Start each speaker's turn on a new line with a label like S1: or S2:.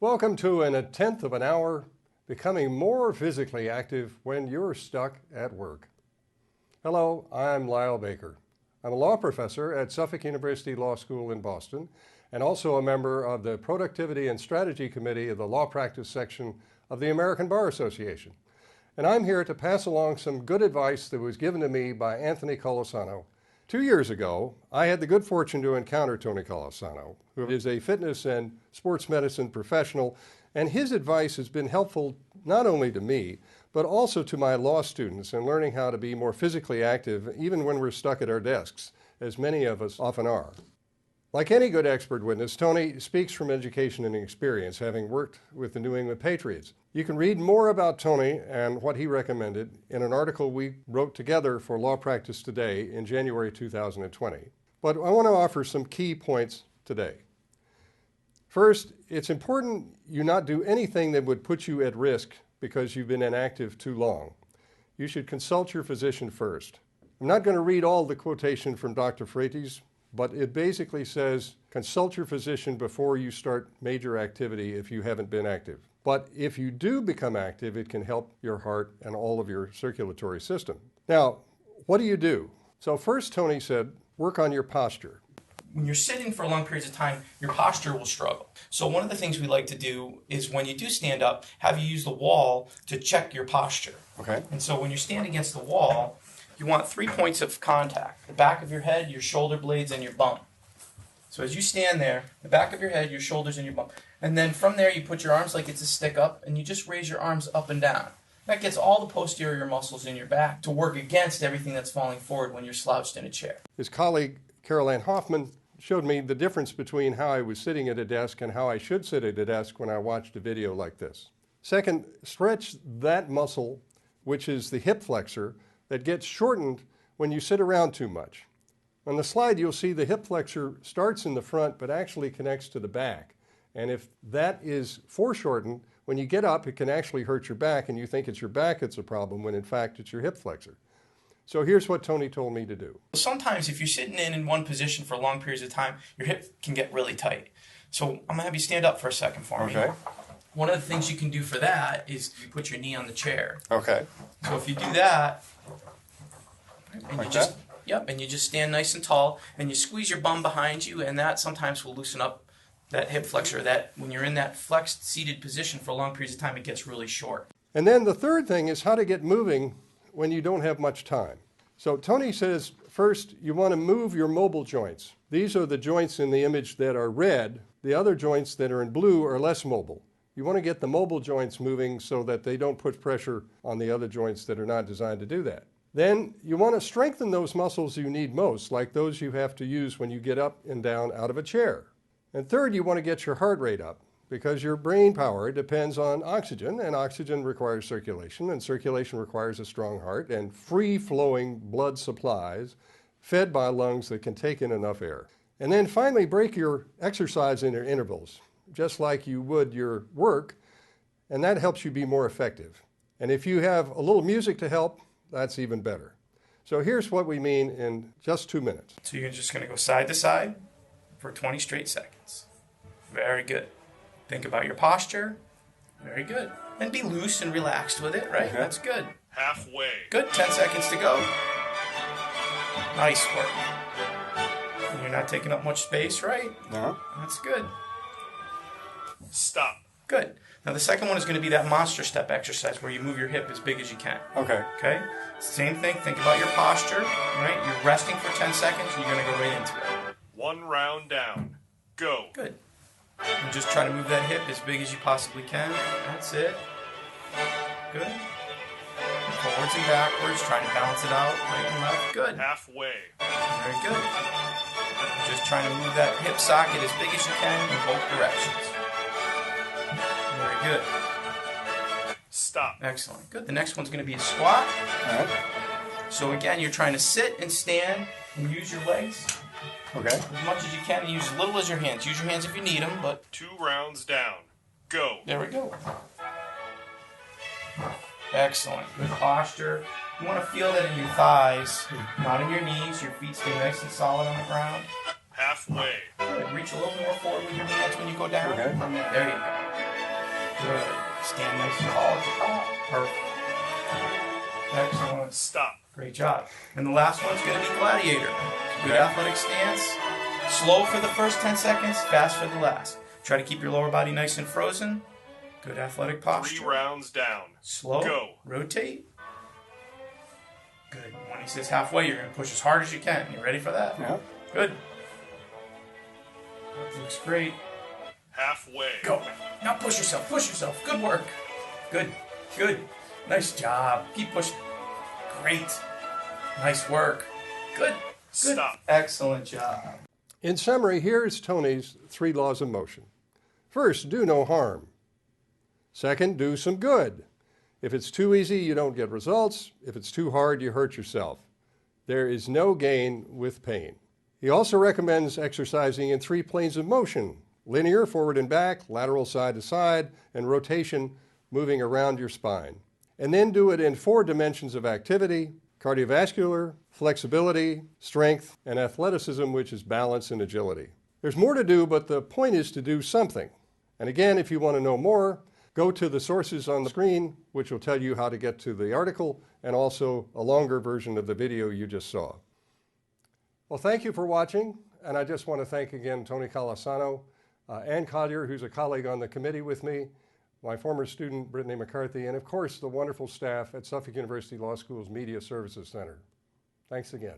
S1: Welcome to In a Tenth of an Hour, becoming more physically active when you're stuck at work. Hello, I'm Lyle Baker. I'm a law professor at Suffolk University Law School in Boston and also a member of the Productivity and Strategy Committee of the Law Practice section of the American Bar Association. And I'm here to pass along some good advice that was given to me by Anthony Colasano. 2 years ago, I had the good fortune to encounter Tony Colasano, who is a fitness and sports medicine professional, and his advice has been helpful not only to me, but also to my law students in learning how to be more physically active even when we're stuck at our desks, as many of us often are. Like any good expert witness, Tony speaks from education and experience, having worked with the New England Patriots. You can read more about Tony and what he recommended in an article we wrote together for Law Practice Today in January 2020. But I want to offer some key points today. First, it's important you not do anything that would put you at risk because you've been inactive too long. You should consult your physician first. I'm not going to read all the quotation from Dr. Freites, but it basically says consult your physician before you start major activity if you haven't been active. But if you do become active, it can help your heart and all of your circulatory system. Now, what do? So first, Tony said, work on your posture.
S2: When you're sitting for long periods of time, your posture will struggle. So one of the things we like to do is when you do stand up, have you use the wall to check your posture.
S1: Okay.
S2: And so when you're standing against the wall, you want 3 points of contact: the back of your head, your shoulder blades, and your bum. So as you stand there, the back of your head, your shoulders, and your bum. And then from there, you put your arms like it's a stick up, and you just raise your arms up and down. That gets all the posterior muscles in your back to work against everything that's falling forward when you're slouched in a chair.
S1: His colleague, Carol Ann Hoffman, showed me the difference between how I was sitting at a desk and how I should sit at a desk when I watched a video like this. Second, stretch that muscle, which is the hip flexor, that gets shortened when you sit around too much. On the slide, you'll see the hip flexor starts in the front but actually connects to the back. And if that is foreshortened, when you get up, it can actually hurt your back, and you think it's your back that's a problem when in fact it's your hip flexor. So here's what Tony told me to do.
S2: Sometimes if you're sitting in one position for long periods of time, your hip can get really tight. So I'm going to have you stand up for a second for me.
S1: Okay.
S2: One of the things you can do for that is you put your knee on the chair.
S1: Okay.
S2: So if you do that, and
S1: Like
S2: you just
S1: that?
S2: Yep, and you just stand nice and tall, and you squeeze your bum behind you, and that sometimes will loosen up that hip flexor. That when you're in that flexed seated position for long periods of time, it gets really short.
S1: And then the third thing is how to get moving when you don't have much time. So Tony says, first, you want to move your mobile joints. These are the joints in the image that are red. The other joints that are in blue are less mobile. You want to get the mobile joints moving so that they don't put pressure on the other joints that are not designed to do that. Then you want to strengthen those muscles you need most, like those you have to use when you get up and down out of a chair. And third, you want to get your heart rate up, because your brain power depends on oxygen, and oxygen requires circulation, and circulation requires a strong heart and free-flowing blood supplies fed by lungs that can take in enough air. And then finally, break your exercise into intervals, just like you would your work, and that helps you be more effective. And if you have a little music to help, that's even better. So here's what we mean in just 2 minutes.
S2: So you're just going to go side to side for 20 straight seconds. Very good. Think about your posture. Very good. And be loose and relaxed with it, right? That's good.
S3: Halfway.
S2: Good. 10 seconds to go. Nice work. And you're not taking up much space, right?
S1: No.
S2: That's good.
S3: Stop.
S2: Good. Now the second one is going to be that monster step exercise where you move your hip as big as you can.
S1: Okay.
S2: Okay? Same thing. Think about your posture, right? You're resting for 10 seconds and you're going to go right into it.
S3: 1 round down. Go.
S2: Good. And just try to move that hip as big as you possibly can. That's it. Good. Forwards and backwards, trying to balance it out, right and left. Good.
S3: Halfway.
S2: Very good. Just trying to move that hip socket as big as you can in both directions. Very good.
S3: Stop.
S2: Excellent. Good. The next one's going to be a squat.
S1: All right.
S2: So again, you're trying to sit and stand and use your legs
S1: Okay.
S2: as much as you can and use as little as your hands. Use your hands if you need them, but
S3: 2 rounds down. Go.
S2: there we go. Excellent. Good posture. You want to feel that in your thighs, not in your knees. Your feet stay nice and solid on the ground.
S3: Halfway.
S2: Good. Reach a little more forward with your hands when you go down.
S1: Okay.
S2: There you go. Good. Stand nice and tall at the top. Perfect. Excellent.
S3: Stop.
S2: Great job. And the last one's going to be gladiator. Good athletic stance. Slow for the first 10 seconds, fast for the last. Try to keep your lower body nice and frozen. Good athletic posture.
S3: 3 rounds down.
S2: Slow.
S3: Go.
S2: Rotate. Good. When he says halfway, you're going to push as hard as you can. You ready for that?
S1: Yeah.
S2: Good. Looks great.
S3: Halfway.
S2: Go. Now push yourself. Push yourself. Good work. Good. Good. Nice job. Keep pushing. Great. Nice work. Good. Good.
S3: Stop.
S2: Excellent job.
S1: In summary, here's Tony's 3 laws of motion. First, do no harm. Second, do some good. If it's too easy, you don't get results. If it's too hard, you hurt yourself. There is no gain with pain. He also recommends exercising in 3 planes of motion: linear, forward and back, lateral side to side, and rotation, moving around your spine. And then do it in 4 dimensions of activity: cardiovascular, flexibility, strength, and athleticism, which is balance and agility. There's more to do, but the point is to do something. And again, if you want to know more, go to the sources on the screen, which will tell you how to get to the article and also a longer version of the video you just saw. Well, thank you for watching, and I just want to thank again Tony Colasano, Ann Collier, who's a colleague on the committee with me, my former student Brittany McCarthy, and of course the wonderful staff at Suffolk University Law School's Media Services Center. Thanks again.